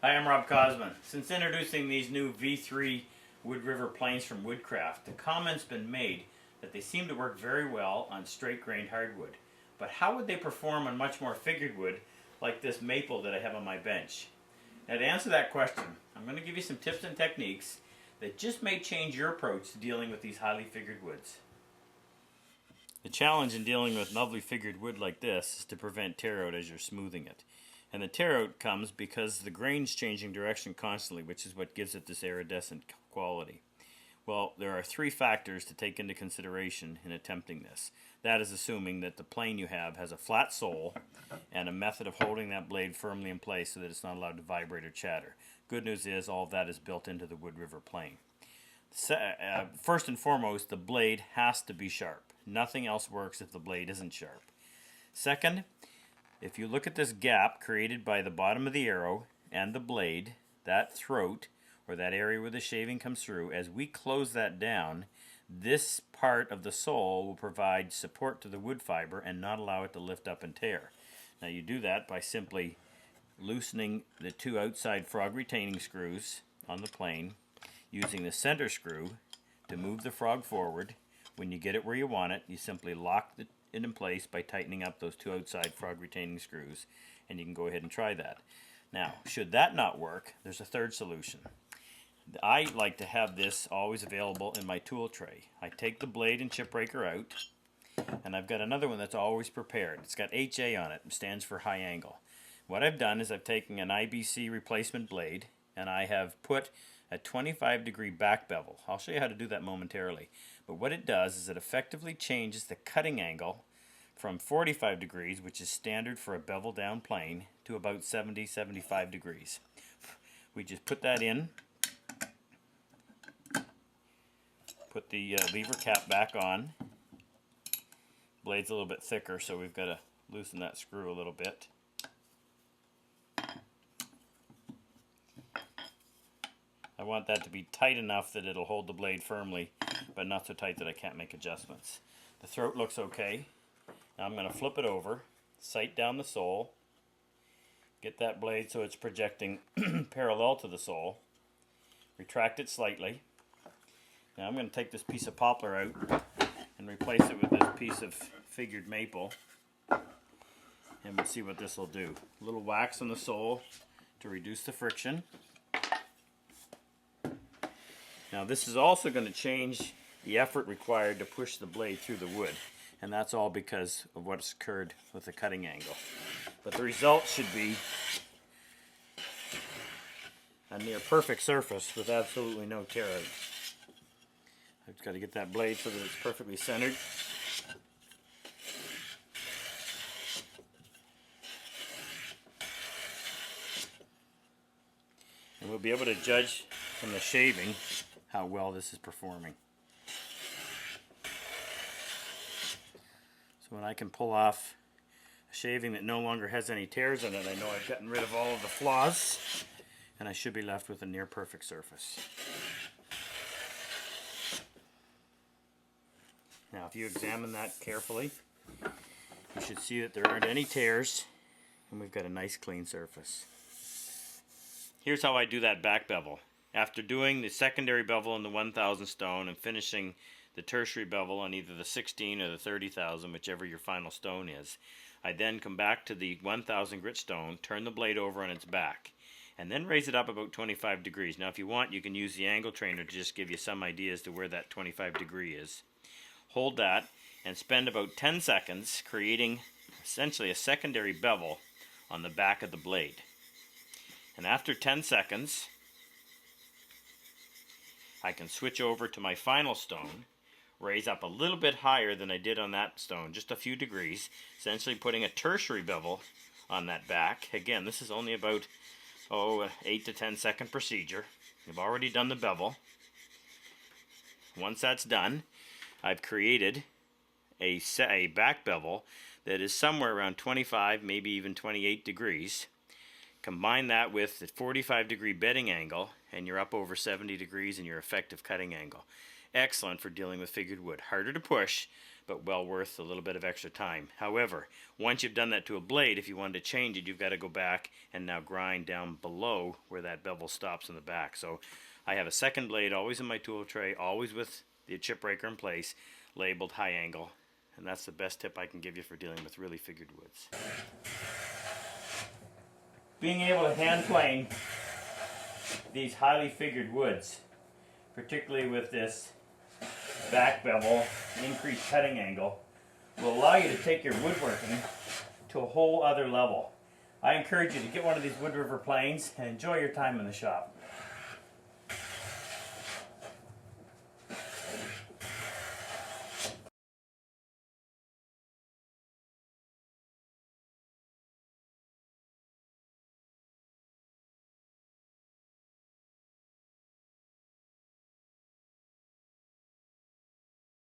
Hi, I'm Rob Cosman. Since introducing these new V3 Woodriver planes from Woodcraft, the comment's been made that they seem to work very well on straight-grained hardwood. But how would they perform on much more figured wood like this maple that I have on my bench? Now, to answer that question, I'm going to give you some tips and techniques that just may change your approach to dealing with these highly figured woods. The challenge in dealing with lovely figured wood like this is to prevent tear out as you're smoothing it. And the tear out comes because the grain's changing direction constantly, which is what gives it this iridescent quality. Well, there are three factors to take into consideration in attempting this. That is assuming that the plane you have has a flat sole and a method of holding that blade firmly in place so that it's not allowed to vibrate or chatter. Good news is all of that is built into the Woodriver plane. First and foremost, the blade has to be sharp. Nothing else works if the blade isn't sharp. Second, if you look at this gap created by the bottom of the arrow and the blade, that throat, or that area where the shaving comes through, as we close that down, this part of the sole will provide support to the wood fiber and not allow it to lift up and tear. Now you do that by simply loosening the two outside frog retaining screws on the plane, using the center screw to move the frog forward. When you get it where you want it, you simply lock it in place by tightening up those two outside frog retaining screws, and you can go ahead and try that. Now, should that not work, there's a third solution. I like to have this always available in my tool tray. I take the blade and chip raker out, and I've got another one that's always prepared. It's got HA on it, and stands for high angle. What I've done is I've taken an IBC replacement blade, and I have put a 25-degree back bevel. I'll show you how to do that momentarily. But what it does is it effectively changes the cutting angle from 45 degrees, which is standard for a bevel down plane, to about 70-75 degrees. We just put that in, put the lever cap back on. Blade's a little bit thicker, so we've got to loosen that screw a little bit. I want that to be tight enough that it'll hold the blade firmly, but not so tight that I can't make adjustments. The throat looks okay. Now I'm going to flip it over, sight down the sole, get that blade so it's projecting parallel to the sole, retract it slightly. Now I'm going to take this piece of poplar out and replace it with this piece of figured maple, and we'll see what this will do. A little wax on the sole to reduce the friction. Now this is also going to change the effort required to push the blade through the wood, and that's all because of what's occurred with the cutting angle. But the result should be a near perfect surface with absolutely no tear out. I've got to get that blade so that it's perfectly centered. And we'll be able to judge from the shaving how well this is performing. So when I can pull off a shaving that no longer has any tears in it, I know I've gotten rid of all of the flaws, and I should be left with a near perfect surface. Now if you examine that carefully, you should see that there aren't any tears, and we've got a nice clean surface. Here's how I do that back bevel. After doing the secondary bevel on the 1000 stone and finishing the tertiary bevel on either the 16 or the 30,000, whichever your final stone is, I then come back to the 1000 grit stone, turn the blade over on its back, and then raise it up about 25 degrees. Now if you want, you can use the angle trainer to just give you some idea as to where that 25 degree is. Hold that and spend about 10 seconds creating essentially a secondary bevel on the back of the blade. And after 10 seconds, I can switch over to my final stone, raise up a little bit higher than I did on that stone, just a few degrees, essentially putting a tertiary bevel on that back. Again, this is only about an 8 to 10 second procedure. I've already done the bevel. Once that's done, I've created a back bevel that is somewhere around 25, maybe even 28 degrees. Combine that with the 45 degree bedding angle, and you're up over 70 degrees in your effective cutting angle. Excellent for dealing with figured wood. Harder to push, but well worth a little bit of extra time. However, once you've done that to a blade, if you wanted to change it, you've got to go back and now grind down below where that bevel stops in the back. So I have a second blade always in my tool tray, always with the chip breaker in place, labeled high angle, and that's the best tip I can give you for dealing with really figured woods. Being able to hand plane these highly figured woods, particularly with this back bevel, increased cutting angle, will allow you to take your woodworking to a whole other level. I encourage you to get one of these Woodriver planes and enjoy your time in the shop.